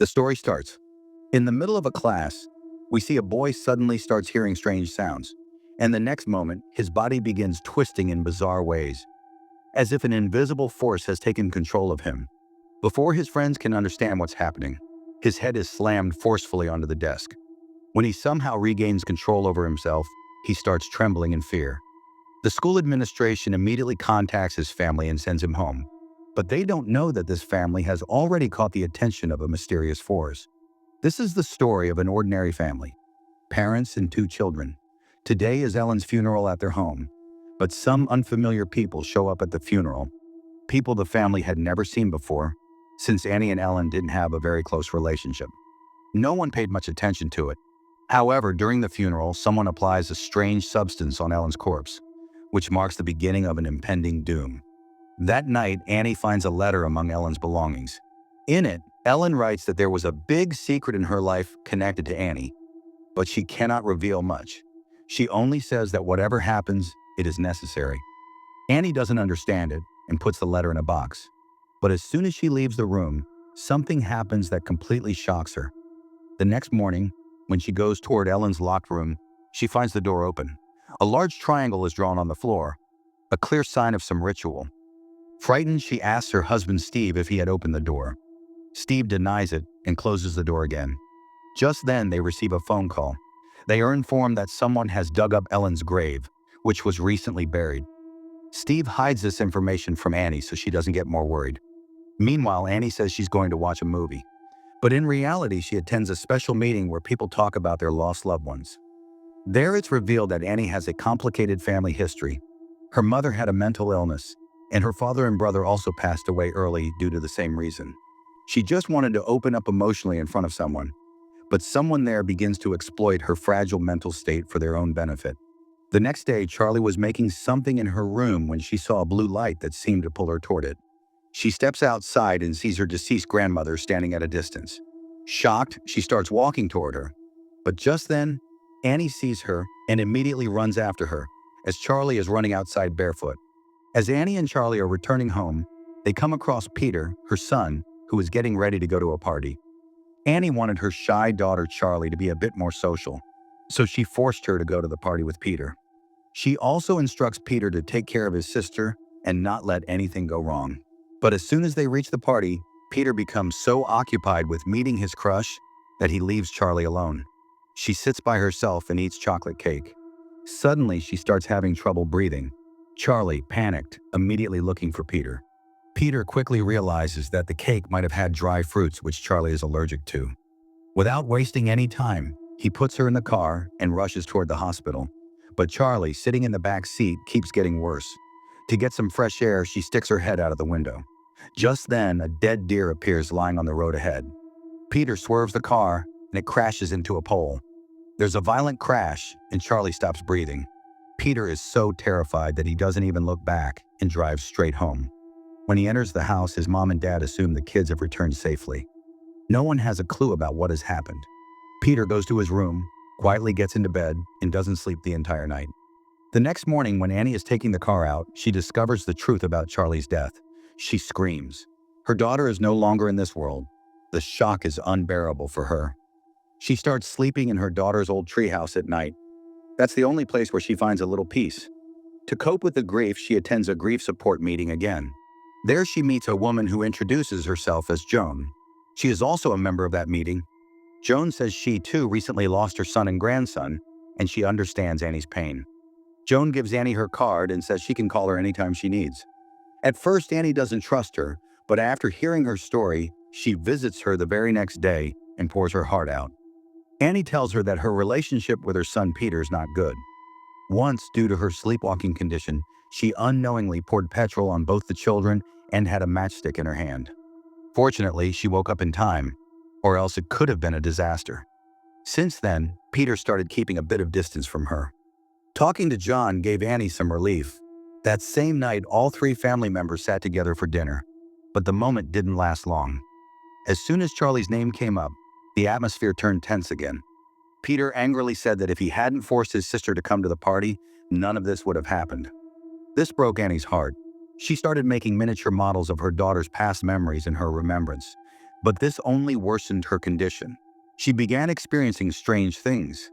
The story starts. In the middle of a class, we see a boy suddenly starts hearing strange sounds, and the next moment, his body begins twisting in bizarre ways, as if an invisible force has taken control of him. Before his friends can understand what's happening, his head is slammed forcefully onto the desk. When he somehow regains control over himself, he starts trembling in fear. The school administration immediately contacts his family and sends him home. But they don't know that this family has already caught the attention of a mysterious force. This is the story of an ordinary family, parents and 2 children. Today is Ellen's funeral at their home, but some unfamiliar people show up at the funeral, people the family had never seen before, since Annie and Ellen didn't have a very close relationship. No one paid much attention to it. However, during the funeral, someone applies a strange substance on Ellen's corpse, which marks the beginning of an impending doom. That night, Annie finds a letter among Ellen's belongings. In it, Ellen writes that there was a big secret in her life connected to Annie, but she cannot reveal much. She only says that whatever happens, it is necessary. Annie doesn't understand it and puts the letter in a box. But as soon as she leaves the room, something happens that completely shocks her. The next morning, when she goes toward Ellen's locked room, she finds the door open. A large triangle is drawn on the floor, a clear sign of some ritual. Frightened, she asks her husband Steve if he had opened the door. Steve denies it and closes the door again. Just then, they receive a phone call. They are informed that someone has dug up Ellen's grave, which was recently buried. Steve hides this information from Annie so she doesn't get more worried. Meanwhile, Annie says she's going to watch a movie. But in reality, she attends a special meeting where people talk about their lost loved ones. There it's revealed that Annie has a complicated family history. Her mother had a mental illness, and her father and brother also passed away early due to the same reason. She just wanted to open up emotionally in front of someone, but someone there begins to exploit her fragile mental state for their own benefit. The next day, Charlie was making something in her room when she saw a blue light that seemed to pull her toward it. She steps outside and sees her deceased grandmother standing at a distance. Shocked, she starts walking toward her. But just then, Annie sees her and immediately runs after her, as Charlie is running outside barefoot. As Annie and Charlie are returning home, they come across Peter, her son, who is getting ready to go to a party. Annie wanted her shy daughter Charlie to be a bit more social, so she forced her to go to the party with Peter. She also instructs Peter to take care of his sister and not let anything go wrong. But as soon as they reach the party, Peter becomes so occupied with meeting his crush that he leaves Charlie alone. She sits by herself and eats chocolate cake. Suddenly, she starts having trouble breathing. Charlie, panicked, immediately looking for Peter. Peter quickly realizes that the cake might have had dry fruits which Charlie is allergic to. Without wasting any time, he puts her in the car and rushes toward the hospital. But Charlie, sitting in the back seat, keeps getting worse. To get some fresh air, she sticks her head out of the window. Just then, a dead deer appears lying on the road ahead. Peter swerves the car, and it crashes into a pole. There's a violent crash, and Charlie stops breathing. Peter is so terrified that he doesn't even look back and drives straight home. When he enters the house, his mom and dad assume the kids have returned safely. No one has a clue about what has happened. Peter goes to his room, quietly gets into bed, and doesn't sleep the entire night. The next morning, when Annie is taking the car out, she discovers the truth about Charlie's death. She screams. Her daughter is no longer in this world. The shock is unbearable for her. She starts sleeping in her daughter's old treehouse at night. That's the only place where she finds a little peace. To cope with the grief, she attends a grief support meeting again. There she meets a woman who introduces herself as Joan. She is also a member of that meeting. Joan says she too recently lost her son and grandson, and she understands Annie's pain. Joan gives Annie her card and says she can call her anytime she needs. At first, Annie doesn't trust her, but after hearing her story, she visits her the very next day and pours her heart out. Annie tells her that her relationship with her son Peter is not good. Once, due to her sleepwalking condition, she unknowingly poured petrol on both the children and had a matchstick in her hand. Fortunately, she woke up in time, or else it could have been a disaster. Since then, Peter started keeping a bit of distance from her. Talking to John gave Annie some relief. That same night, all 3 family members sat together for dinner, but the moment didn't last long. As soon as Charlie's name came up, the atmosphere turned tense again. Peter angrily said that if he hadn't forced his sister to come to the party, none of this would have happened. This broke Annie's heart. She started making miniature models of her daughter's past memories in her remembrance. But this only worsened her condition. She began experiencing strange things.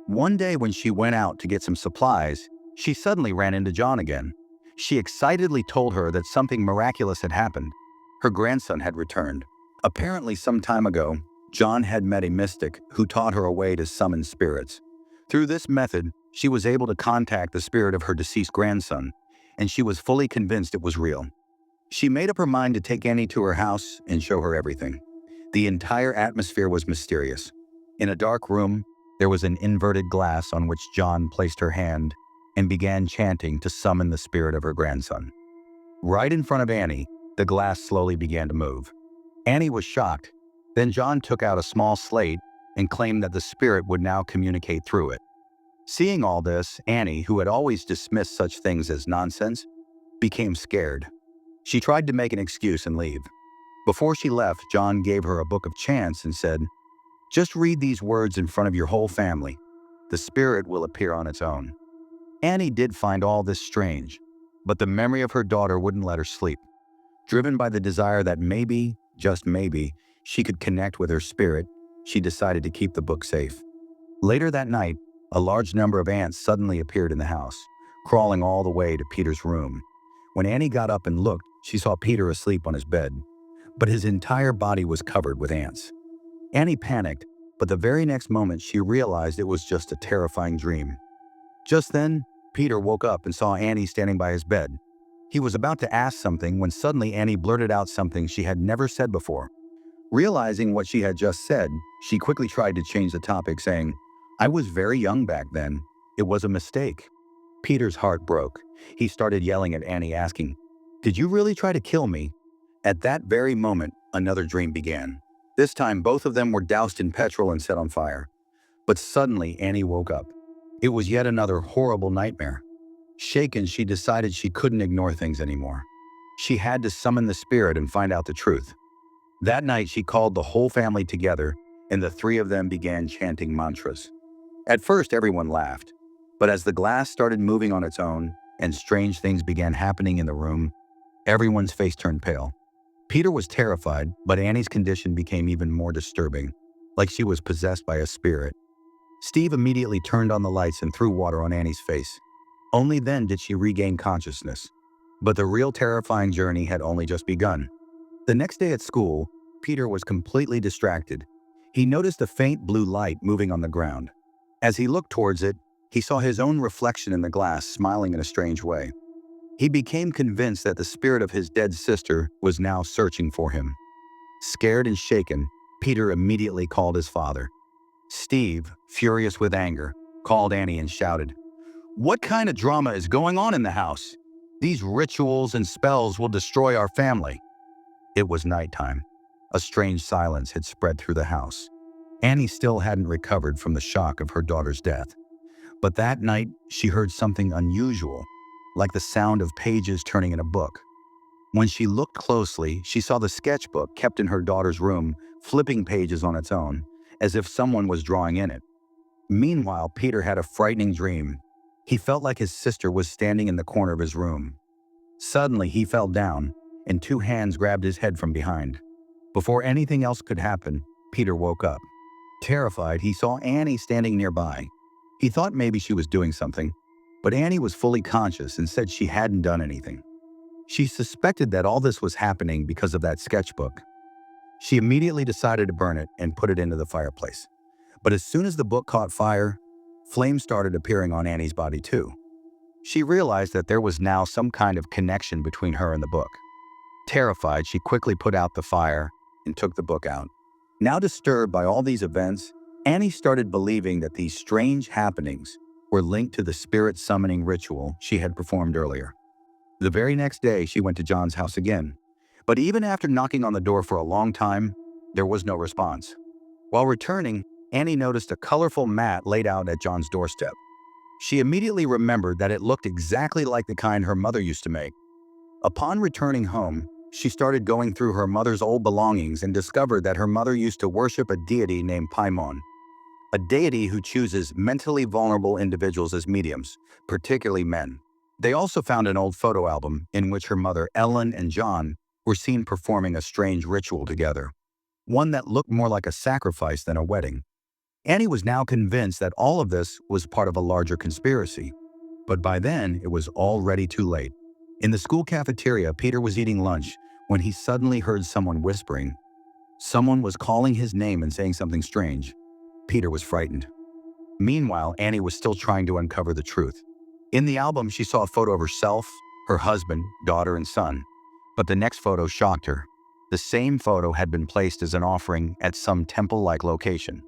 One day when she went out to get some supplies, she suddenly ran into John again. She excitedly told her that something miraculous had happened. Her grandson had returned. Apparently, some time ago, John had met a mystic who taught her a way to summon spirits. Through this method, she was able to contact the spirit of her deceased grandson, and she was fully convinced it was real. She made up her mind to take Annie to her house and show her everything. The entire atmosphere was mysterious. In a dark room, there was an inverted glass on which John placed her hand and began chanting to summon the spirit of her grandson. Right in front of Annie, the glass slowly began to move. Annie was shocked. Then John took out a small slate and claimed that the spirit would now communicate through it. Seeing all this, Annie, who had always dismissed such things as nonsense, became scared. She tried to make an excuse and leave. Before she left, John gave her a book of chants and said, "Just read these words in front of your whole family. The spirit will appear on its own." Annie did find all this strange, but the memory of her daughter wouldn't let her sleep. Driven by the desire that maybe, just maybe, she could connect with her spirit, she decided to keep the book safe. Later that night, a large number of ants suddenly appeared in the house, crawling all the way to Peter's room. When Annie got up and looked, she saw Peter asleep on his bed, but his entire body was covered with ants. Annie panicked, but the very next moment she realized it was just a terrifying dream. Just then, Peter woke up and saw Annie standing by his bed. He was about to ask something when suddenly Annie blurted out something she had never said before. Realizing what she had just said, she quickly tried to change the topic, saying, "I was very young back then. It was a mistake." Peter's heart broke. He started yelling at Annie, asking, "Did you really try to kill me?" At that very moment, another dream began. This time, both of them were doused in petrol and set on fire. But suddenly, Annie woke up. It was yet another horrible nightmare. Shaken, she decided she couldn't ignore things anymore. She had to summon the spirit and find out the truth. That night, she called the whole family together, and the three of them began chanting mantras. At first, everyone laughed, but as the glass started moving on its own and strange things began happening in the room, everyone's face turned pale. Peter was terrified, but Annie's condition became even more disturbing, like she was possessed by a spirit. Steve immediately turned on the lights and threw water on Annie's face. Only then did she regain consciousness. But the real terrifying journey had only just begun. The next day at school, Peter was completely distracted. He noticed a faint blue light moving on the ground. As he looked towards it, he saw his own reflection in the glass smiling in a strange way. He became convinced that the spirit of his dead sister was now searching for him. Scared and shaken, Peter immediately called his father. Steve, furious with anger, called Annie and shouted, "What kind of drama is going on in the house? These rituals and spells will destroy our family." It was nighttime. A strange silence had spread through the house. Annie still hadn't recovered from the shock of her daughter's death. But that night, she heard something unusual, like the sound of pages turning in a book. When she looked closely, she saw the sketchbook kept in her daughter's room, flipping pages on its own, as if someone was drawing in it. Meanwhile, Peter had a frightening dream. He felt like his sister was standing in the corner of his room. Suddenly, he fell down, and two hands grabbed his head from behind. Before anything else could happen, Peter woke up. Terrified, he saw Annie standing nearby. He thought maybe she was doing something, but Annie was fully conscious and said she hadn't done anything. She suspected that all this was happening because of that sketchbook. She immediately decided to burn it and put it into the fireplace. But as soon as the book caught fire, flames started appearing on Annie's body too. She realized that there was now some kind of connection between her and the book. Terrified, she quickly put out the fire and took the book out. Now disturbed by all these events, Annie started believing that these strange happenings were linked to the spirit summoning ritual she had performed earlier. The very next day, she went to John's house again. But even after knocking on the door for a long time, there was no response. While returning, Annie noticed a colorful mat laid out at John's doorstep. She immediately remembered that it looked exactly like the kind her mother used to make. Upon returning home, she started going through her mother's old belongings and discovered that her mother used to worship a deity named Paimon, a deity who chooses mentally vulnerable individuals as mediums, particularly men. They also found an old photo album in which her mother, Ellen, and John were seen performing a strange ritual together. one that looked more like a sacrifice than a wedding. Annie was now convinced that all of this was part of a larger conspiracy. But by then, it was already too late. In the school cafeteria, Peter was eating lunch when he suddenly heard someone whispering. Someone was calling his name and saying something strange. Peter was frightened. Meanwhile, Annie was still trying to uncover the truth. In the album, she saw a photo of herself, her husband, daughter, and son. But the next photo shocked her. The same photo had been placed as an offering at some temple-like location.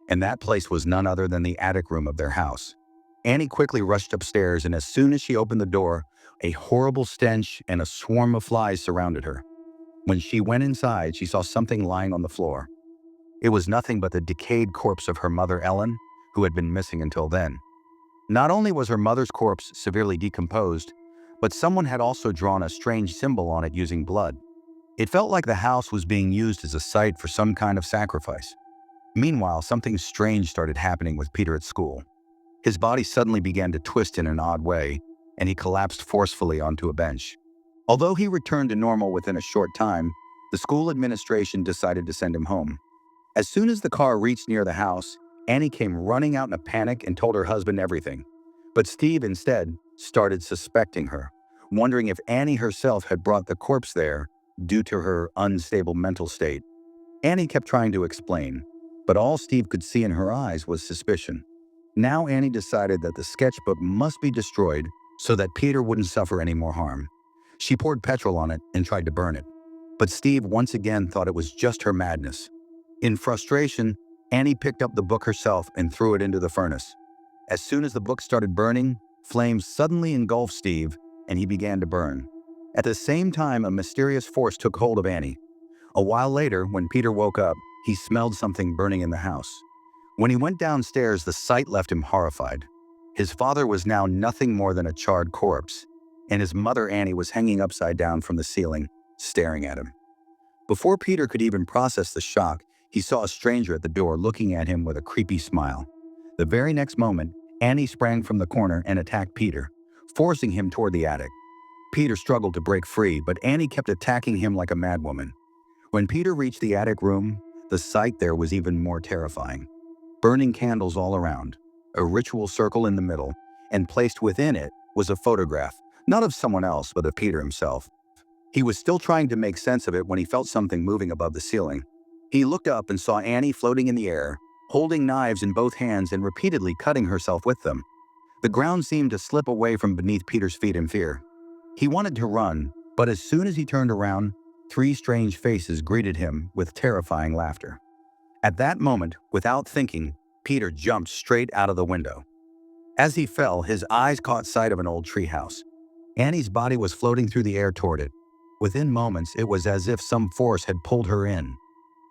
And that place was none other than the attic room of their house. Annie quickly rushed upstairs, and as soon as she opened the door, a horrible stench and a swarm of flies surrounded her. When she went inside, she saw something lying on the floor. It was nothing but the decayed corpse of her mother, Ellen, who had been missing until then. Not only was her mother's corpse severely decomposed, but someone had also drawn a strange symbol on it using blood. It felt like the house was being used as a site for some kind of sacrifice. Meanwhile, something strange started happening with Peter at school. His body suddenly began to twist in an odd way, and he collapsed forcefully onto a bench. Although he returned to normal within a short time, the school administration decided to send him home. As soon as the car reached near the house, Annie came running out in a panic and told her husband everything. But Steve instead started suspecting her, wondering if Annie herself had brought the corpse there due to her unstable mental state. Annie kept trying to explain, but all Steve could see in her eyes was suspicion. Now Annie decided that the sketchbook must be destroyed so that Peter wouldn't suffer any more harm. She poured petrol on it and tried to burn it. But Steve once again thought it was just her madness. In frustration, Annie picked up the book herself and threw it into the furnace. As soon as the book started burning, flames suddenly engulfed Steve, and he began to burn. At the same time, a mysterious force took hold of Annie. A while later, when Peter woke up, he smelled something burning in the house. When he went downstairs, the sight left him horrified. His father was now nothing more than a charred corpse, and his mother Annie was hanging upside down from the ceiling, staring at him. Before Peter could even process the shock, he saw a stranger at the door looking at him with a creepy smile. The very next moment, Annie sprang from the corner and attacked Peter, forcing him toward the attic. Peter struggled to break free, but Annie kept attacking him like a madwoman. When Peter reached the attic room, the sight there was even more terrifying. Burning candles all around, a ritual circle in the middle, and placed within it was a photograph, not of someone else, but of Peter himself. He was still trying to make sense of it when he felt something moving above the ceiling. He looked up and saw Annie floating in the air, holding knives in both hands and repeatedly cutting herself with them. The ground seemed to slip away from beneath Peter's feet in fear. He wanted to run, but as soon as he turned around, 3 strange faces greeted him with terrifying laughter. At that moment, without thinking, Peter jumped straight out of the window. As he fell, his eyes caught sight of an old treehouse. Annie's body was floating through the air toward it. Within moments, it was as if some force had pulled her in.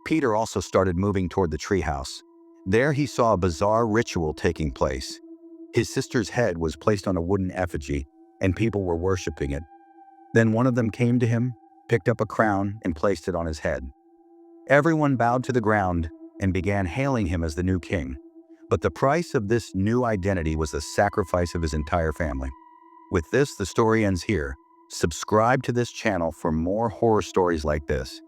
Peter also started moving toward the treehouse. There he saw a bizarre ritual taking place. His sister's head was placed on a wooden effigy, and people were worshiping it. Then one of them came to him, picked up a crown, and placed it on his head. Everyone bowed to the ground and began hailing him as the new king. But the price of this new identity was the sacrifice of his entire family. With this, the story ends here. Subscribe to this channel for more horror stories like this.